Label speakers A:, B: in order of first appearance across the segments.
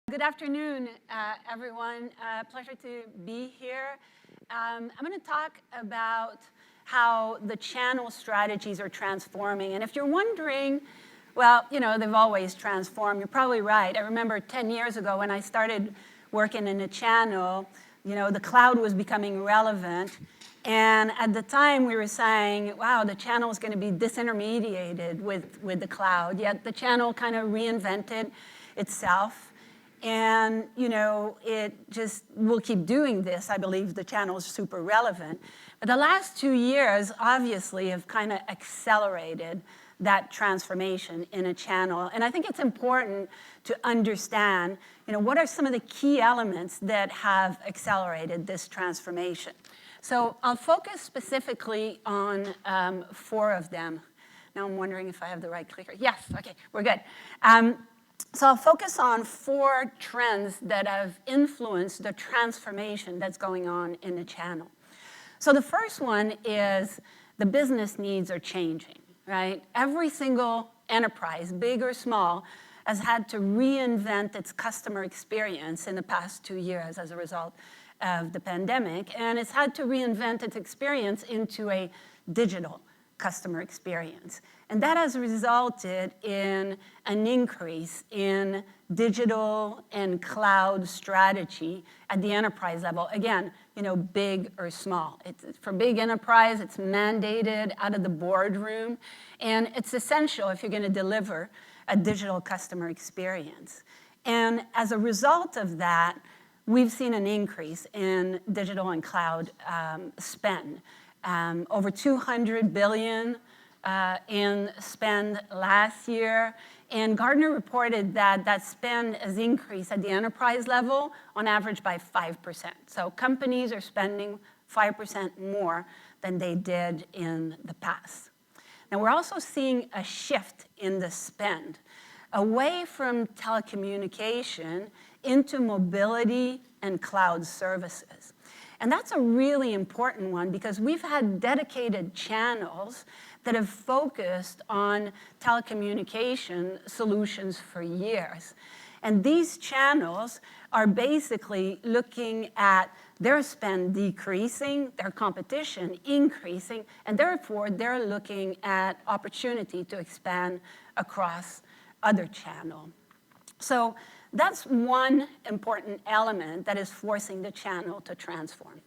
A: Good afternoon, everyone. Pleasure to be here. I'm going to talk about how the channel strategies are transforming. And if you're wondering, well, they've always transformed. You're probably right. I remember 10 years ago when I started working in a channel, the cloud was becoming relevant. And at the time, we were saying, wow, the channel is going to be disintermediated with the cloud. Yet the channel kind of reinvented itself. And, it just will keep doing this. I believe the channel is super relevant. But the last 2 years, obviously, have kind of accelerated that transformation in a channel. And I think it's important to understand, what are some of the key elements that have accelerated this transformation. So I'll focus specifically on 4 of them. Now I'm wondering if I have the right clicker. Yes, okay, we're good. So I'll focus on 4 trends that have influenced the transformation that's going on in the channel. So the first one is the business needs are changing, right? Every single enterprise, big or small, has had to reinvent its customer experience in the past 2 years as a result of the pandemic, and it's had to reinvent its experience into a digital customer experience. And that has resulted in an increase in digital and cloud strategy at the enterprise level. Again, big or small. For big enterprise, it's mandated out of the boardroom, and it's essential if you're going to deliver a digital customer experience. And as a result of that, we've seen an increase in digital and cloud spend. Over $200 billion in spend last year. And Gartner reported that spend has increased at the enterprise level on average by 5%. So companies are spending 5% more than they did in the past. Now we're also seeing a shift in the spend away from telecommunication into mobility and cloud services. And that's a really important one because we've had dedicated channels that have focused on telecommunication solutions for years. And these channels are basically looking at their spend decreasing, their competition increasing, and therefore they're looking at opportunity to expand across other channels. So that's one important element that is forcing the channel to transform.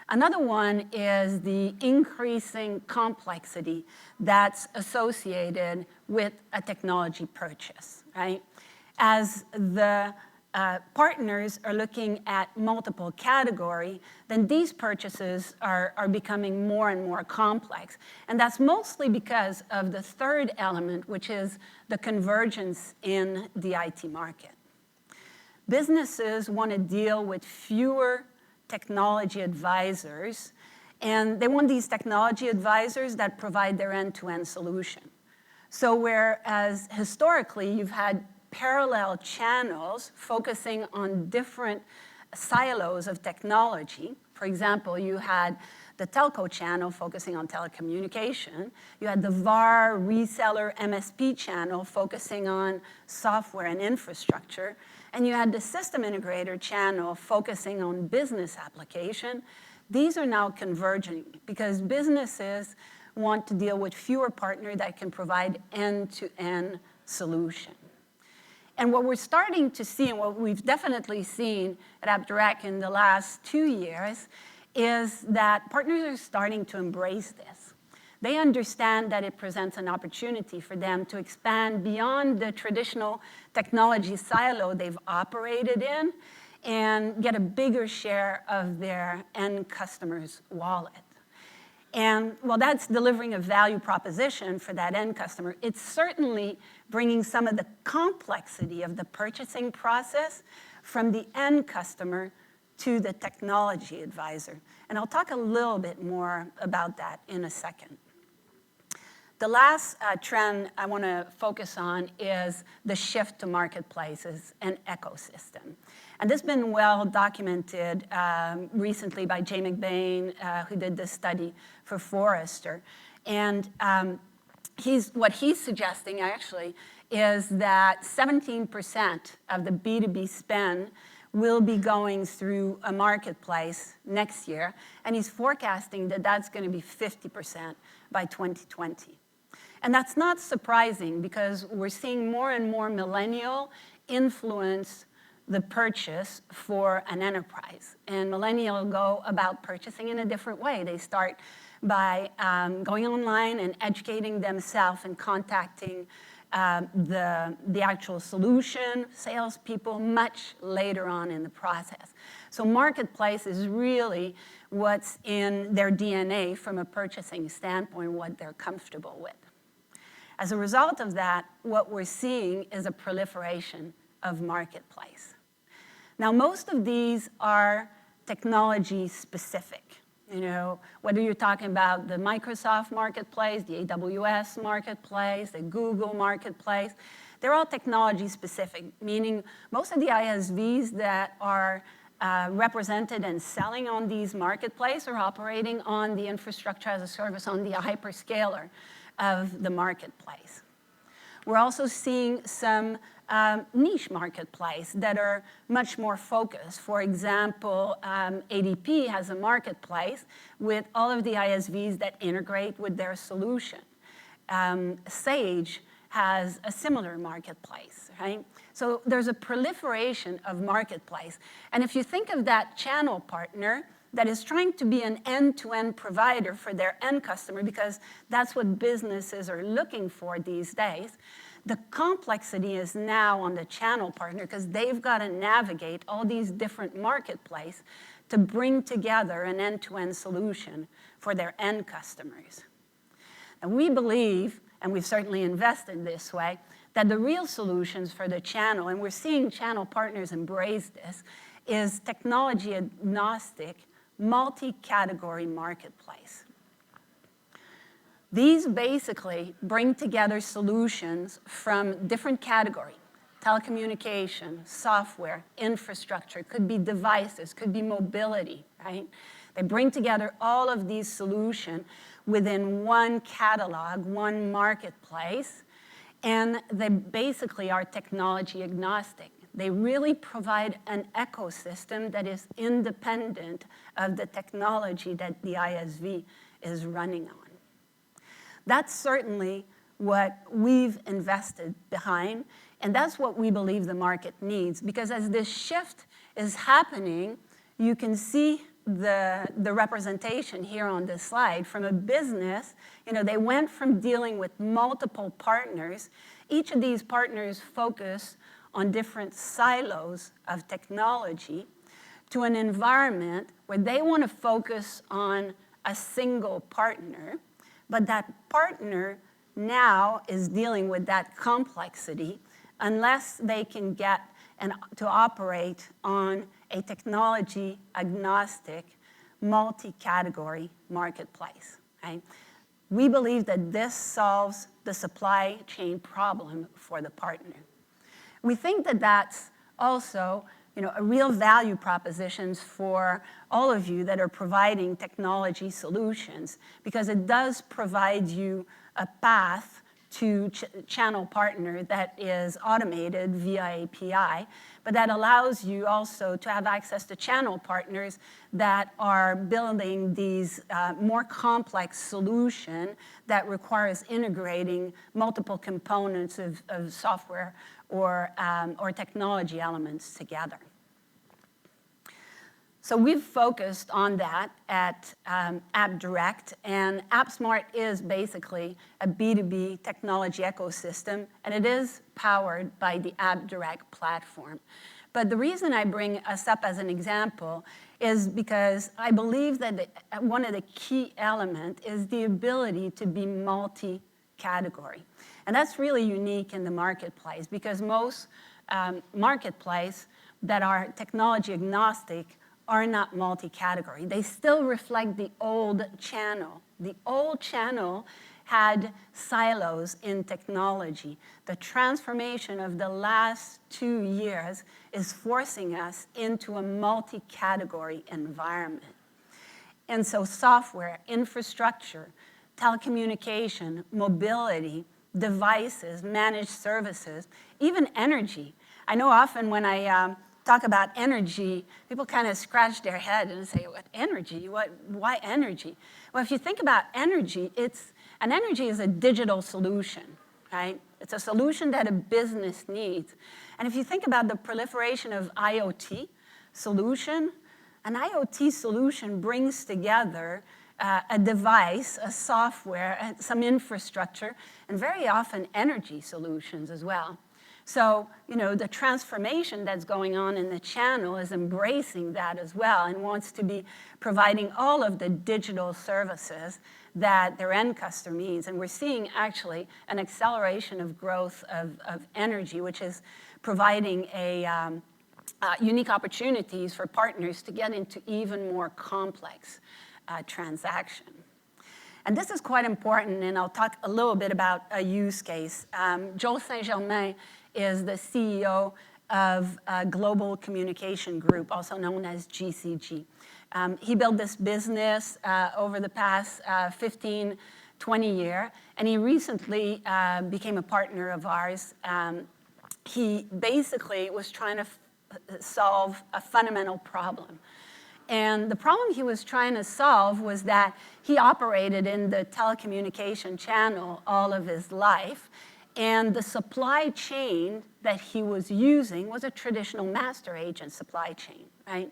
A: Another one is the increasing complexity that's associated with a technology purchase, right? As the partners are looking at multiple categories, then these purchases are becoming more and more complex. And that's mostly because of the third element, which is the convergence in the IT market. Businesses want to deal with fewer technology advisors, and they want these technology advisors that provide their end-to-end solution. So whereas historically you've had parallel channels focusing on different silos of technology, for example, you had the telco channel focusing on telecommunication, you had the VAR reseller MSP channel focusing on software and infrastructure, and you had the system integrator channel focusing on business application. These are now converging because businesses want to deal with fewer partners that can provide end-to-end solution. And what we're starting to see, and what we've definitely seen at AppDirect in the last 2 years, is that partners are starting to embrace this. They understand that it presents an opportunity for them to expand beyond the traditional technology silo they've operated in and get a bigger share of their end customers' wallet. And while that's delivering a value proposition for that end customer, it's certainly bringing some of the complexity of the purchasing process from the end customer to the technology advisor. And I'll talk a little bit more about that in a second. The last trend I want to focus on is the shift to marketplaces and ecosystem. And this has been well documented recently by Jay McBain, who did this study for Forrester. And what he's suggesting actually is that 17% of the B2B spend will be going through a marketplace next year, and he's forecasting that that's going to be 50% by 2020. And that's not surprising because we're seeing more and more millennial influence the purchase for an enterprise. And millennials go about purchasing in a different way. They start by going online and educating themselves and contacting the actual solution, salespeople, much later on in the process. So marketplace is really what's in their DNA from a purchasing standpoint, what they're comfortable with. As a result of that, what we're seeing is a proliferation of marketplace. Now, most of these are technology specific. You know, whether you're talking about the Microsoft marketplace, the AWS marketplace, the Google marketplace, they're all technology specific, meaning most of the ISVs that are represented and selling on these marketplaces are operating on the infrastructure as a service, on the hyperscaler of the marketplace. We're also seeing some niche marketplace that are much more focused. For example, ADP has a marketplace with all of the ISVs that integrate with their solution. Sage has a similar marketplace, right? So there's a proliferation of marketplace. And if you think of that channel partner that is trying to be an end-to-end provider for their end customer, because that's what businesses are looking for these days, the complexity is now on the channel partner because they've got to navigate all these different marketplaces to bring together an end-to-end solution for their end customers. And we believe, and we've certainly invested this way, that the real solutions for the channel, and we're seeing channel partners embrace this, is technology-agnostic, multi-category marketplace. These basically bring together solutions from different categories: telecommunication, software, infrastructure, could be devices, could be mobility, right? They bring together all of these solutions within one catalog, one marketplace, and they basically are technology agnostic. They really provide an ecosystem that is independent of the technology that the ISV is running on. That's certainly what we've invested behind, and that's what we believe the market needs, because as this shift is happening, you can see the representation here on this slide. From a business, you know, they went from dealing with multiple partners. Each of these partners focus on different silos of technology, to an environment where they want to focus on a single partner, but that partner now is dealing with that complexity unless they can get to operate on a technology-agnostic, multi-category marketplace, right? We believe that this solves the supply chain problem for the partner. We think that that's also, you know, a real value proposition for all of you that are providing technology solutions, because it does provide you a path to channel partner that is automated via API, but that allows you also to have access to channel partners that are building these more complex solution that requires integrating multiple components of software or technology elements together. So we've focused on that at AppDirect, and AppSmart is basically a B2B technology ecosystem, and it is powered by the AppDirect platform. But the reason I bring us up as an example is because I believe that one of the key elements is the ability to be multi-category. And that's really unique in the marketplace, because most marketplaces that are technology agnostic are not multi-category. They still reflect the old channel. The old channel had silos in technology. The transformation of the last 2 years is forcing us into a multi-category environment. And so software, infrastructure, telecommunication, mobility, devices, managed services, even energy. I know often when I talk about energy, people kind of scratch their head and say, what energy? Why energy? Well, if you think about energy, energy is a digital solution, right? It's a solution that a business needs. And if you think about the proliferation of IoT solution, an IoT solution brings together a device, a software, some infrastructure, and very often energy solutions as well. So, the transformation that's going on in the channel is embracing that as well and wants to be providing all of the digital services that their end customer needs. And we're seeing actually an acceleration of growth of energy, which is providing unique opportunities for partners to get into even more complex transaction. And this is quite important, and I'll talk a little bit about a use case. Joel Saint-Germain is the CEO of Global Communication Group, also known as GCG. He built this business over the past 15, 20 years, and he recently became a partner of ours. He basically was trying to solve a fundamental problem. And the problem he was trying to solve was that he operated in the telecommunication channel all of his life, and the supply chain that he was using was a traditional master agent supply chain, right?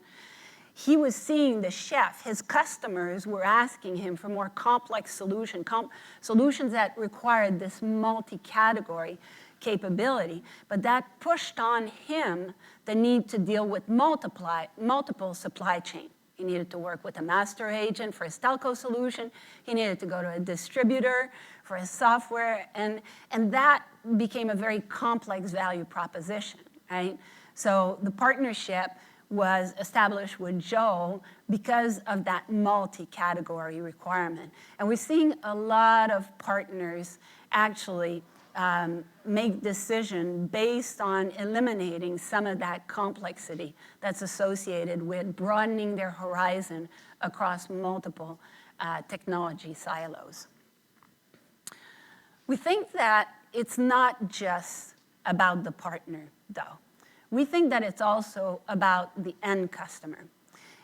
A: He was seeing the shift. His customers were asking him for more complex solutions that required this multi-category capability, but that pushed on him the need to deal with multiple supply chain. He needed to work with a master agent for his telco solution. He needed to go to a distributor for his software, and that became a very complex value proposition, right? So the partnership was established with Joel because of that multi-category requirement. And we're seeing a lot of partners actually make decisions based on eliminating some of that complexity that's associated with broadening their horizon across multiple technology silos. We think that it's not just about the partner, though. We think that it's also about the end customer.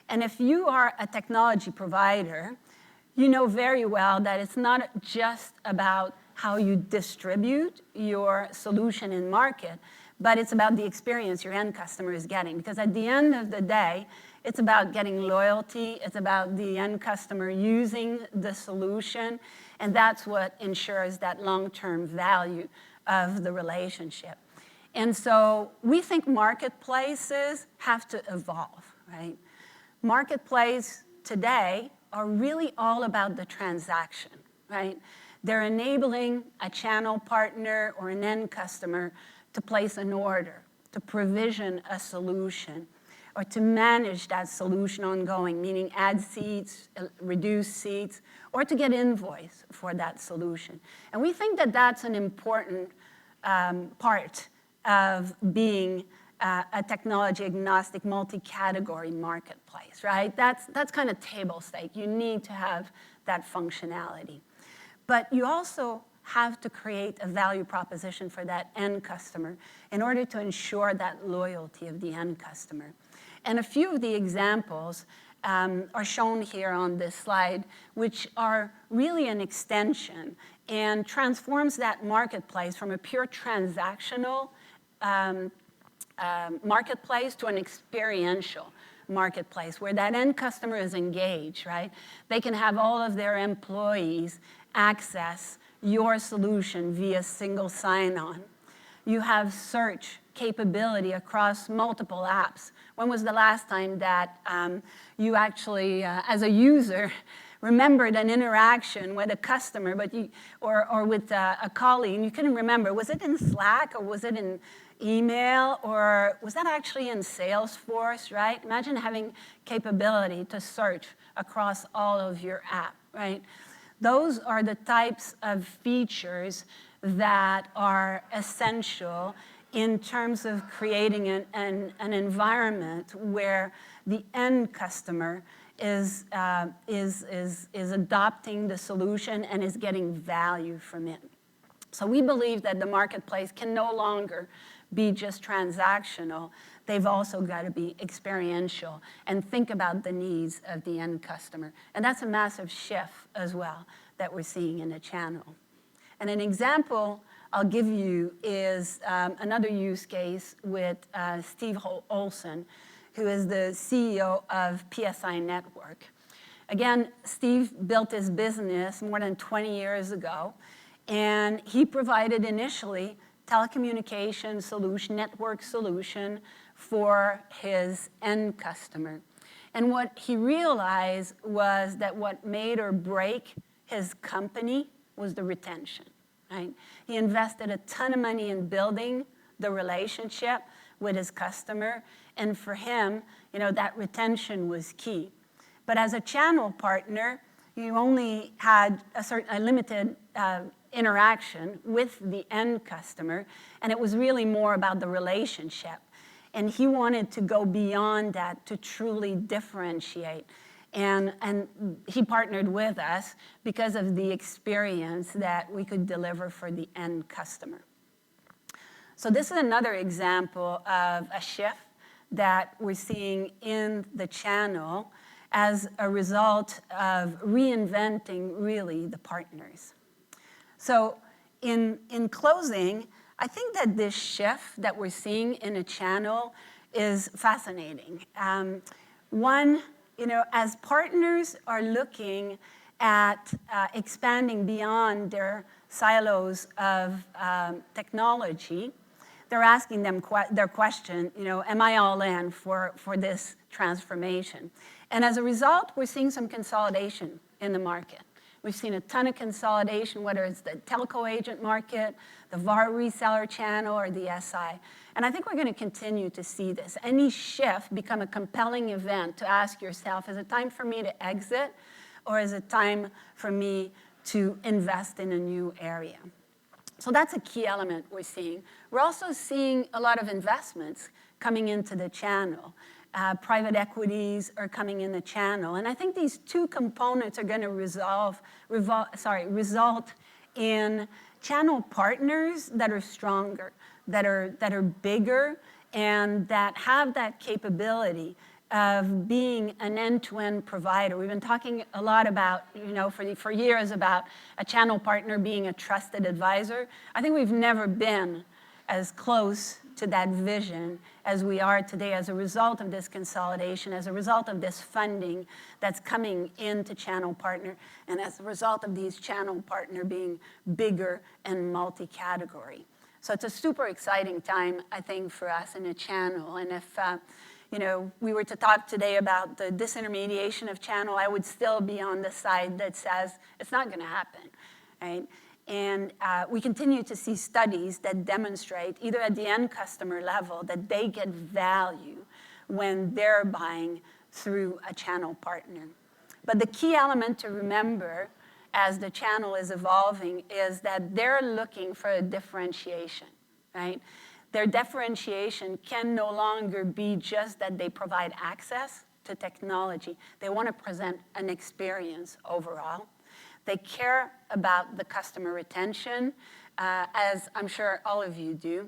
A: And if you are a technology provider, you know very well that it's not just about how you distribute your solution in market, but it's about the experience your end customer is getting. Because at the end of the day, it's about getting loyalty, it's about the end customer using the solution, and that's what ensures that long-term value of the relationship. And so we think marketplaces have to evolve, right? Marketplaces today are really all about the transaction, right? They're enabling a channel partner or an end customer to place an order, to provision a solution, or to manage that solution ongoing, meaning add seats, reduce seats, or to get invoice for that solution. And we think that that's an important part of being a technology-agnostic, multi-category marketplace, right? That's kind of table stake. You need to have that functionality. But you also have to create a value proposition for that end customer in order to ensure that loyalty of the end customer. And a few of the examples are shown here on this slide, which are really an extension and transforms that marketplace from a pure transactional marketplace to an experiential marketplace where that end customer is engaged, right? They can have all of their employees access your solution via single sign-on. You have search capability across multiple apps. When was the last time that you actually, as a user, remembered an interaction with a customer or with a colleague, and you couldn't remember? Was it in Slack, or was it in email, or was that actually in Salesforce, right? Imagine having capability to search across all of your app, right? Those are the types of features that are essential in terms of creating an environment where the end customer is adopting the solution and is getting value from it. So we believe that the marketplace can no longer be just transactional. They've also got to be experiential and think about the needs of the end customer. And that's a massive shift as well that we're seeing in the channel. And an example I'll give you is another use case with Steve Olson, who is the CEO of PSI Network. Again, Steve built his business more than 20 years ago, and he provided initially telecommunication solution, network solution for his end customer. And what he realized was that what made or break his company was the retention, right? He invested a ton of money in building the relationship with his customer, and for him, that retention was key. But as a channel partner, you only had a limited interaction with the end customer, and it was really more about the relationship. And he wanted to go beyond that to truly differentiate. And he partnered with us because of the experience that we could deliver for the end customer. So this is another example of a shift that we're seeing in the channel as a result of reinventing really the partners. So in closing, I think that this shift that we're seeing in a channel is fascinating. One, as partners are looking at expanding beyond their silos of technology, they're asking their question, am I all in for this transformation? And as a result, we're seeing some consolidation in the market. We've seen a ton of consolidation, whether it's the telco agent market, the VAR reseller channel, or the SI. And I think we're going to continue to see this. Any shift become a compelling event to ask yourself, is it time for me to exit, or is it time for me to invest in a new area? So that's a key element we're seeing. We're also seeing a lot of investments coming into the channel. Private equities are coming in the channel. And I think these two components are going to result in channel partners that are stronger, that are bigger, and that have that capability of being an end-to-end provider. We've been talking a lot about, for years about a channel partner being a trusted advisor. I think we've never been as close to that vision as we are today as a result of this consolidation, as a result of this funding that's coming into channel partner, and as a result of these channel partner being bigger and multi-category. So it's a super exciting time, I think, for us in a channel. And if we were to talk today about the disintermediation of channel, I would still be on the side that says it's not going to happen, right? And we continue to see studies that demonstrate, either at the end customer level, that they get value when they're buying through a channel partner. But the key element to remember as the channel is evolving is that they're looking for a differentiation, right? Their differentiation can no longer be just that they provide access to technology. They want to present an experience overall. They care about the customer retention, as I'm sure all of you do.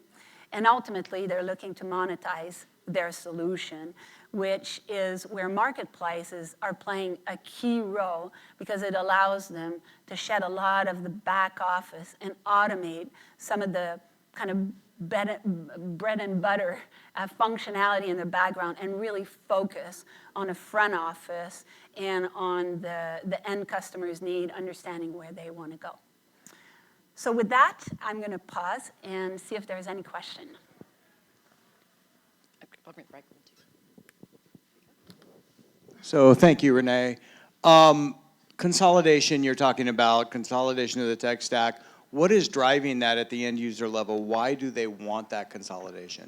A: And ultimately, they're looking to monetize their solution, which is where marketplaces are playing a key role because it allows them to shed a lot of the back office and automate some of the kind of bread and butter functionality in the background and really focus on a front office and on the end customer's need, understanding where they want to go. So with that, I'm going to pause and see if there's any question.
B: So thank you, Renee. Consolidation, you're talking about consolidation of the tech stack. What is driving that at the end user level? Why do they want that consolidation?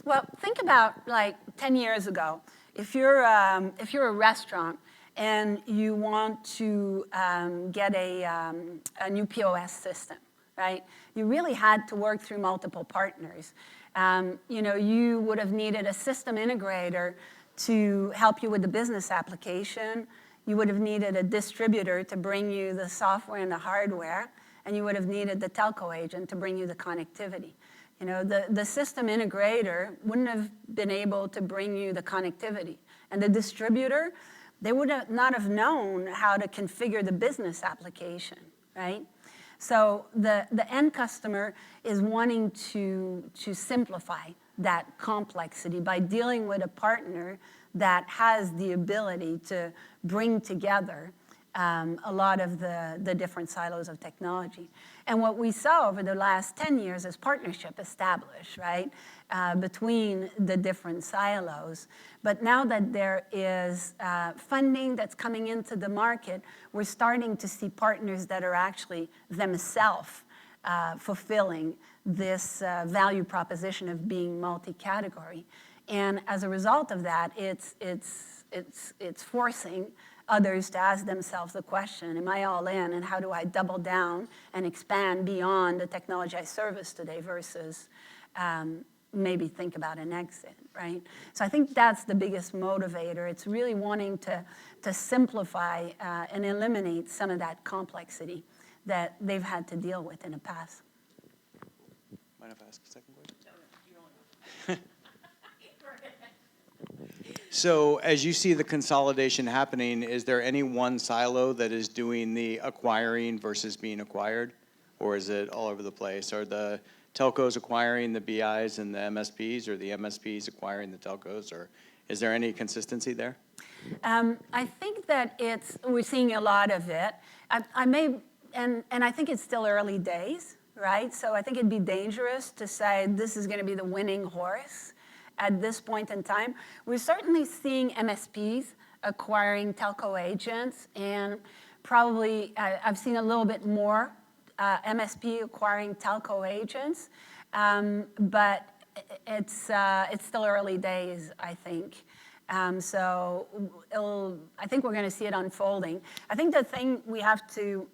A: Well, think about like 10 years ago. If you're a restaurant and you want to get a new POS system, right? You really had to work through multiple partners. You would have needed a system integrator to help you with the business application. You would have needed a distributor to bring you the software and the hardware. and you would have needed the telco agent to bring you the connectivity. You know, the system integrator wouldn't have been able to bring you the connectivity. And the distributor, they would not have known how to configure the business application, right? So the end customer is wanting to simplify that complexity by dealing with a partner that has the ability to bring together a lot of the different silos of technology. And what we saw over the last 10 years is partnership established, right, between the different silos. But now that there is funding that's coming into the market, we're starting to see partners that are actually themselves fulfilling this value proposition of being multi-category. And as a result of that, it's forcing others to ask themselves the question, am I all in, and how do I double down and expand beyond the technology I service today versus maybe think about an exit, right? So I think that's the biggest motivator. It's really wanting to simplify and eliminate some of that complexity that they've had to deal with in the past.
B: Mind if I ask a second question? So as you see the consolidation happening, is there any one silo that is doing the acquiring versus being acquired? Or is it all over the place? Are the telcos acquiring the BIs and the MSPs, or the MSPs acquiring the telcos? Or is there any consistency there?
A: I think that we're seeing a lot of it. And I think it's still early days, right? So I think it'd be dangerous to say this is going to be the winning horse at this point in time. We're certainly seeing MSPs acquiring telco agents, and probably I've seen a little bit more MSP acquiring telco agents, but it's still early days, I think. So I think we're going to see it unfolding. I think the thing we have to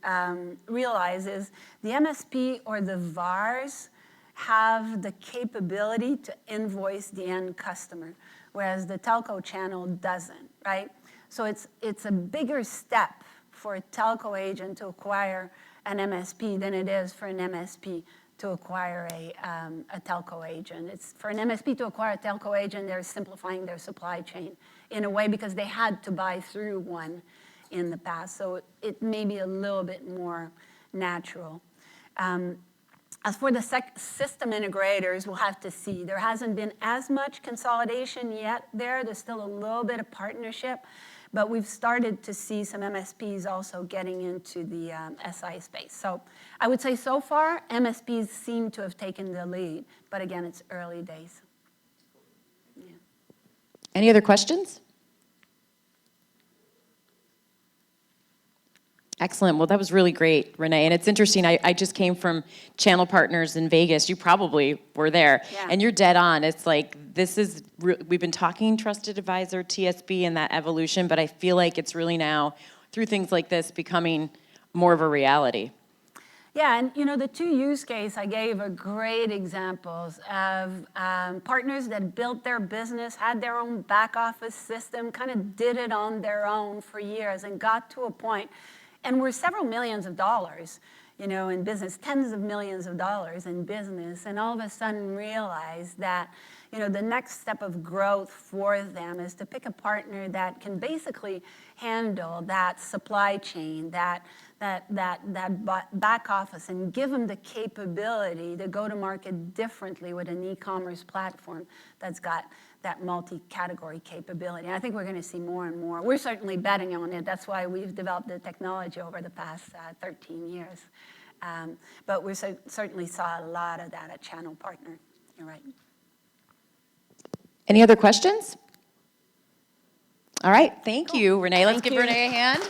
A: realize is the MSP or the VARs have the capability to invoice the end customer, whereas the telco channel doesn't, right? So it's a bigger step for a telco agent to acquire an MSP than it is for an MSP to acquire a telco agent. It's for an MSP to acquire a telco agent, they're simplifying their supply chain in a way because they had to buy through one in the past. So it may be a little bit more natural. As for the system integrators, we'll have to see. There hasn't been as much consolidation yet there. There's still a little bit of partnership, but we've started to see some MSPs also getting into the SI space. So I would say so far, MSPs seem to have taken the lead, but again, it's early days. Yeah.
C: Any other questions? Excellent. Well, that was really great, Renee. And it's interesting. I just came from Channel Partners in Vegas. You probably were there.
A: Yeah.
C: And you're dead on. It's like, we've been talking trusted advisor, TSB, and that evolution, but I feel like it's really now, through things like this, becoming more of a reality.
A: Yeah, and you know, the two use cases I gave are great examples of partners that built their business, had their own back office system, kind of did it on their own for years and got to a point. And we're several millions of dollars, you know, in business, tens of millions of dollars in business, and all of a sudden realize that, you know, the next step of growth for them is to pick a partner that can basically handle that supply chain, that back office, and give them the capability to go to market differently with an e-commerce platform that's got that multi-category capability. And I think we're going to see more and more. We're certainly betting on it. That's why we've developed the technology over the past 13 years. But we certainly saw a lot of that at Channel Partner. You're right.
C: Any other questions? All right. Thank you, Renee. Let's
A: Thank
C: give
A: you.
C: Renee a hand.